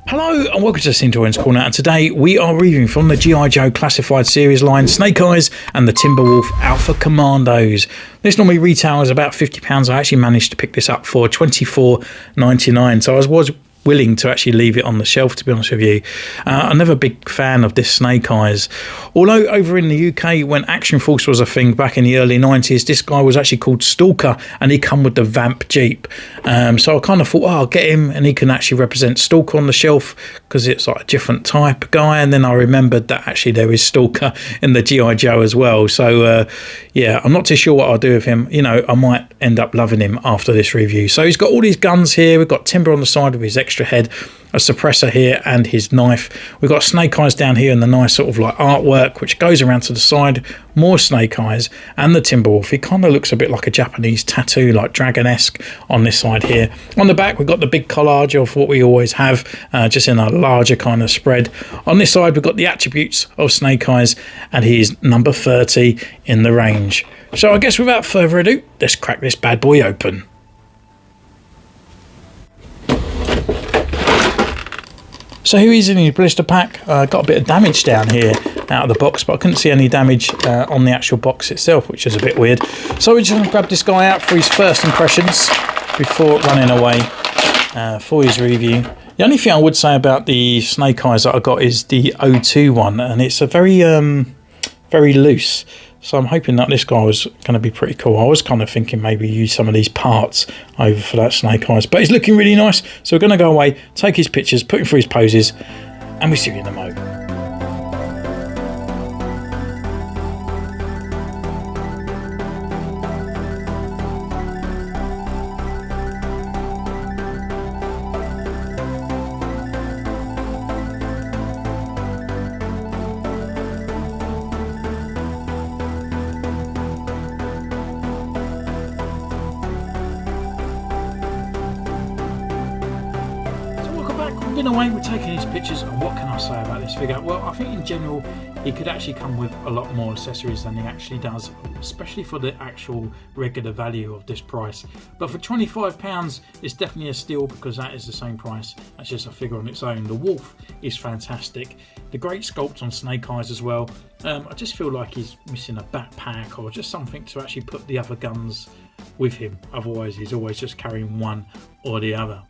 Hello and welcome to Centurion's Corner, and today we are reviewing from the G.I. Joe Classified Series line Snake Eyes and the Timberwolf Alpha Commandos. This normally retails about £50. I actually managed to pick this up for $24.99, so I was willing to actually leave it on the shelf, to be honest with you. I'm never a big fan of this Snake Eyes, although over in the UK when Action Force was a thing back in the early 90s, this guy was actually called Stalker and he come with the Vamp Jeep. So I kind of thought, oh, I'll get him and he can actually represent Stalker on the shelf because it's like a different type guy, and then I remembered that actually there is Stalker in the G.I. Joe as well. So yeah, I'm not too sure what I'll do with him. You know, I might end up loving him after this review. So he's got all these guns here. We've got Timber on the side with his extra head, a suppressor here and his knife. We've got Snake Eyes down here and the nice sort of like artwork which goes around to the side, more Snake Eyes and the Timberwolf. He kind of looks a bit like a Japanese tattoo, like dragon-esque on this side here. On the back we've got the big collage of what we always have, just in a larger kind of spread. On this side we've got the attributes of Snake Eyes and he is number 30 in the range. So I guess without further ado, let's crack this bad boy open. So here he is in his blister pack. Got a bit of damage down here out of the box, but I couldn't see any damage on the actual box itself, which is a bit weird. So we're just going to grab this guy out for his first impressions before running away for his review. The only thing I would say about the Snake Eyes that I got is the O2 one, and it's a very loose. So I'm hoping that this guy was going to be pretty cool. I was kind of thinking maybe use some of these parts over for that Snake Eyes. But he's looking really nice. So we're going to go away, take his pictures, put him through his poses, and we'll see you in the moment. In a way, we're taking his pictures, and what can I say about this figure? Well, I think in general he could actually come with a lot more accessories than he actually does, especially for the actual regular value of this price. But for £25 it's definitely a steal, because that is the same price. That's just a figure on its own. The wolf is fantastic, the great sculpt on Snake Eyes as well. I just feel like he's missing a backpack or just something to actually put the other guns with him, otherwise he's always just carrying one or the other.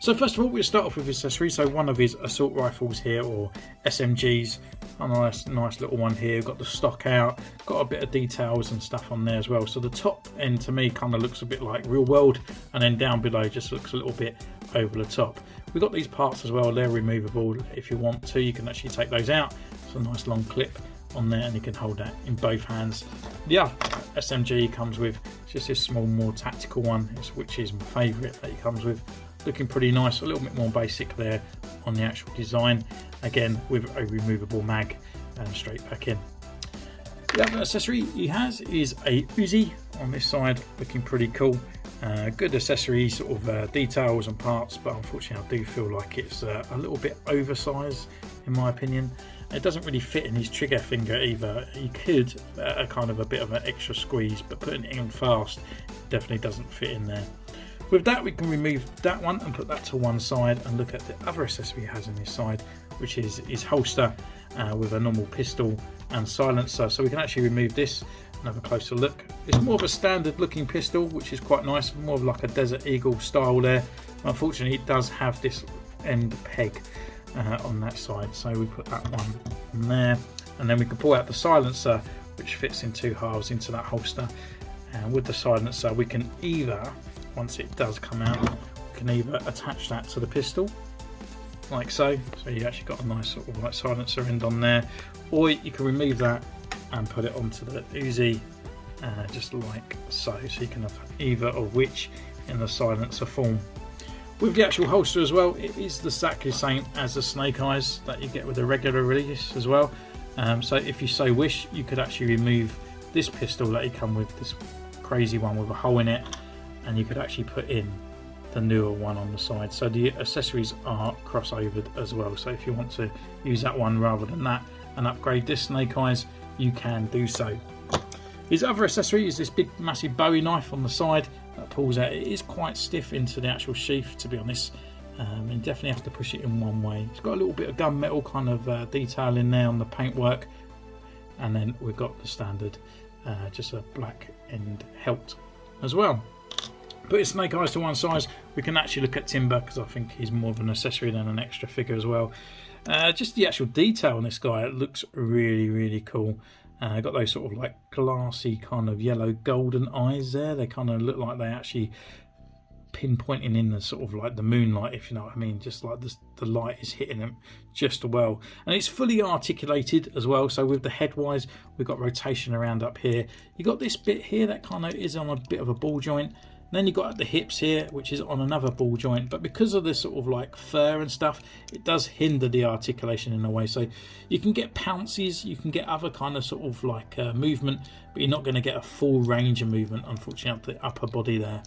So first of all, we'll start off with his accessories. So one of his assault rifles here, or SMGs, a nice little one here. Got the stock out, got a bit of details and stuff on there as well. So the top end to me kind of looks a bit like Real World, and then down below just looks a little bit over the top. We've got these parts as well. They're removable. If you want to, you can actually take those out. It's a nice long clip on there, and you can hold that in both hands. The other SMG comes with just this small, more tactical one, which is my favourite that he comes with. Looking pretty nice, a little bit more basic there on the actual design, again with a removable mag and straight back in. The other accessory he has is a Uzi on this side, looking pretty cool. Good accessory sort of details and parts, but unfortunately I do feel like it's a little bit oversized in my opinion. It doesn't really fit in his trigger finger either. He could kind of a bit of an extra squeeze, but putting it in fast definitely doesn't fit in there. With that, we can remove that one and put that to one side and look at the other accessory he has on this side, which is his holster with a normal pistol and silencer. So we can actually remove this and have a closer look. It's more of a standard looking pistol, which is quite nice, more of like a Desert Eagle style there. Unfortunately, it does have this end peg on that side, so we put that one on there, and then we can pull out the silencer, which fits in two halves into that holster. And with the silencer, we can either, once it does come out, we can either attach that to the pistol like so, so you actually got a nice sort of like silencer end on there, or you can remove that and put it onto the Uzi just like so, so you can have either of which in the silencer form. With the actual holster as well, it is exactly the same as the Snake Eyes that you get with the regular release as well. So if you so wish, you could actually remove this pistol that you come with, this crazy one with a hole in it, and you could actually put in the newer one on the side. So the accessories are crossovered as well, so if you want to use that one rather than that and upgrade this Snake Eyes, you can do so. His other accessory is this big massive Bowie knife on the side that pulls out. It is quite stiff into the actual sheath, to be honest. and definitely have to push it in one way. It's got a little bit of gunmetal kind of detail in there on the paintwork, and then we've got the standard just a black end hilt as well. Put his snake eyes to one side, we can actually look at Timber, because I think he's more of an accessory than an extra figure as well. Just the actual detail on this guy, it looks really cool. Got those sort of like glassy kind of yellow golden eyes there. They kind of look like they actually pinpointing in the sort of like the moonlight, if you know what I mean, just like the light is hitting them just well. And it's fully articulated as well, so with the head wise we've got rotation around up here. You got this bit here that kind of is on a bit of a ball joint, and then you've got at the hips here which is on another ball joint, but because of this sort of like fur and stuff, it does hinder the articulation in a way. So you can get pounces, you can get other kind of sort of like movement, but you're not going to get a full range of movement, unfortunately, up the upper body there.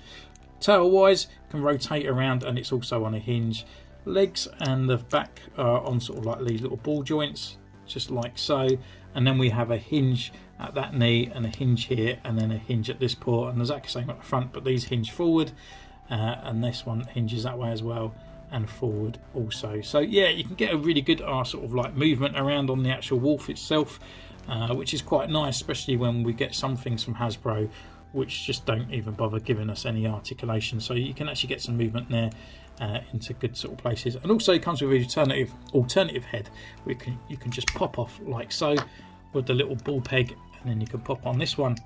Tail wise can rotate around, and it's also on a hinge. Legs and the back are on sort of like these little ball joints, just like so, and then we have a hinge at that knee and a hinge here, and then a hinge at this paw, and there's exactly the same at the front, but these hinge forward, and this one hinges that way as well, and forward also. So yeah, you can get a really good sort of like movement around on the actual wolf itself, which is quite nice, especially when we get some things from Hasbro which just don't even bother giving us any articulation. So you can actually get some movement there into good sort of places. And also it comes with an alternative head, where you can just pop off like so with the little ball peg, and then you can pop on this one.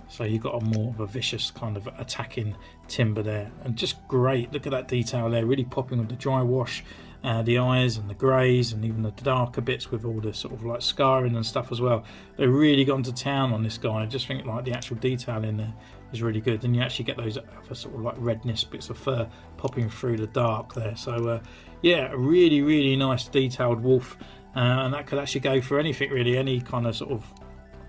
So you've got a more of a vicious kind of attacking Timber there, and just great. Look at that detail there, really popping with the dry wash, the eyes and the greys, and even the darker bits with all the sort of like scarring and stuff as well. They've really gone to town on this guy. I just think like the actual detail in there is really good, and you actually get those other sort of like redness bits of fur popping through the dark there. So yeah, a really nice detailed wolf, and that could actually go for anything really, any kind of sort of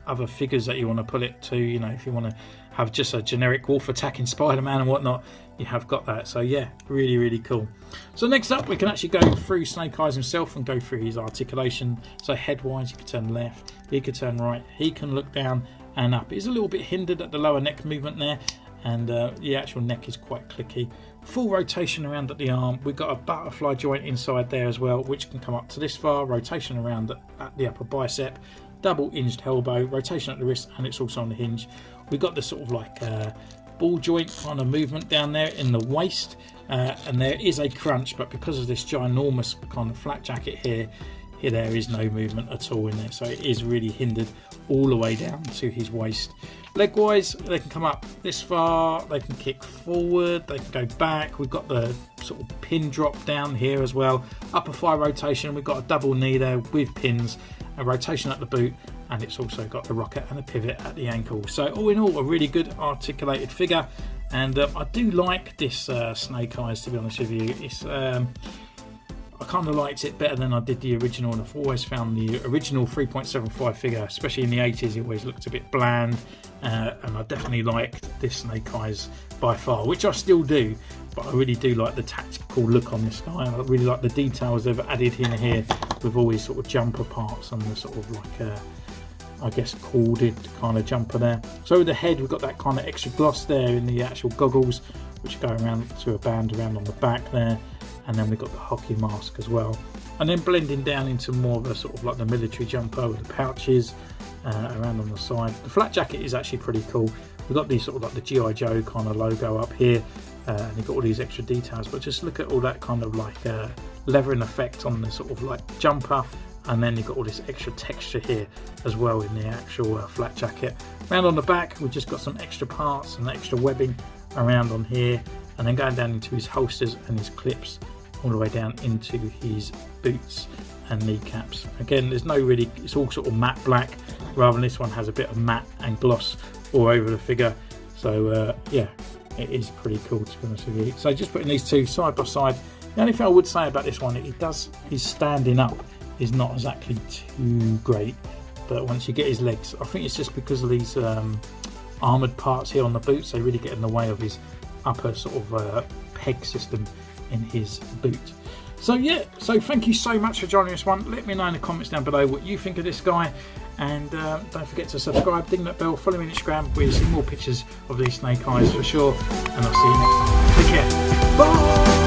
other figures that you want to put it to. You know, if you want to have just a generic wolf attacking Spider-Man and whatnot, you have got that. So yeah, really cool. So next up, we can actually go through Snake Eyes himself and go through his articulation. So head wise, you can turn left, he can turn right, he can look down and up. He's a little bit hindered at the lower neck movement there, and the actual neck is quite clicky. Full rotation around at the arm. We've got a butterfly joint inside there as well, which can come up to this far. Rotation around at the upper bicep, double hinged elbow, rotation at the wrist, and it's also on the hinge. We've got the sort of like ball joint kind of movement down there in the waist, and there is a crunch, but because of this ginormous kind of flat jacket here, there is no movement at all in there, so it is really hindered all the way down to his waist. Leg wise, they can come up this far, they can kick forward, they can go back. We've got the sort of pin drop down here as well. Upper thigh rotation, we've got a double knee there with pins, a rotation at the boot, and it's also got the rocket and a pivot at the ankle. So all in all, a really good articulated figure, and I do like this Snake Eyes, to be honest with you. It's I kind of liked it better than I did the original, and I've always found the original 3.75 figure, especially in the 80s, it always looked a bit bland, and I definitely liked this Snake Eyes by far, which I still do, but I really do like the tactical look on this guy. I really like the details they've added in here with all these sort of jumper parts and the sort of like I guess corded kind of jumper there. So with the head, we've got that kind of extra gloss there in the actual goggles, which go around to a band around on the back there, and then we've got the hockey mask as well, and then blending down into more of a sort of like the military jumper with the pouches around on the side. The flat jacket is actually pretty cool. We've got these sort of like the G.I. Joe kind of logo up here, and you've got all these extra details, but just look at all that kind of like leathering effect on the sort of like jumper, and then you've got all this extra texture here as well in the actual flat jacket. Around on the back, we've just got some extra parts and extra webbing around on here, and then going down into his holsters and his clips, all the way down into his boots and kneecaps. Again, there's no really, it's all sort of matte black, rather than this one has a bit of matte and gloss all over the figure. So yeah, it is pretty cool, to be honest with you. So just putting these two side by side, the only thing I would say about this one, his standing up is not exactly too great, but once you get his legs, I think it's just because of these armoured parts here on the boots, they really get in the way of his upper sort of peg system in his boot. So yeah, so thank you so much for joining this one. Let me know in the comments down below what you think of this guy, and don't forget to subscribe, ding that bell, follow me on Instagram where you'll see more pictures of these Snake Eyes for sure, and I'll see you next time. Take care, bye.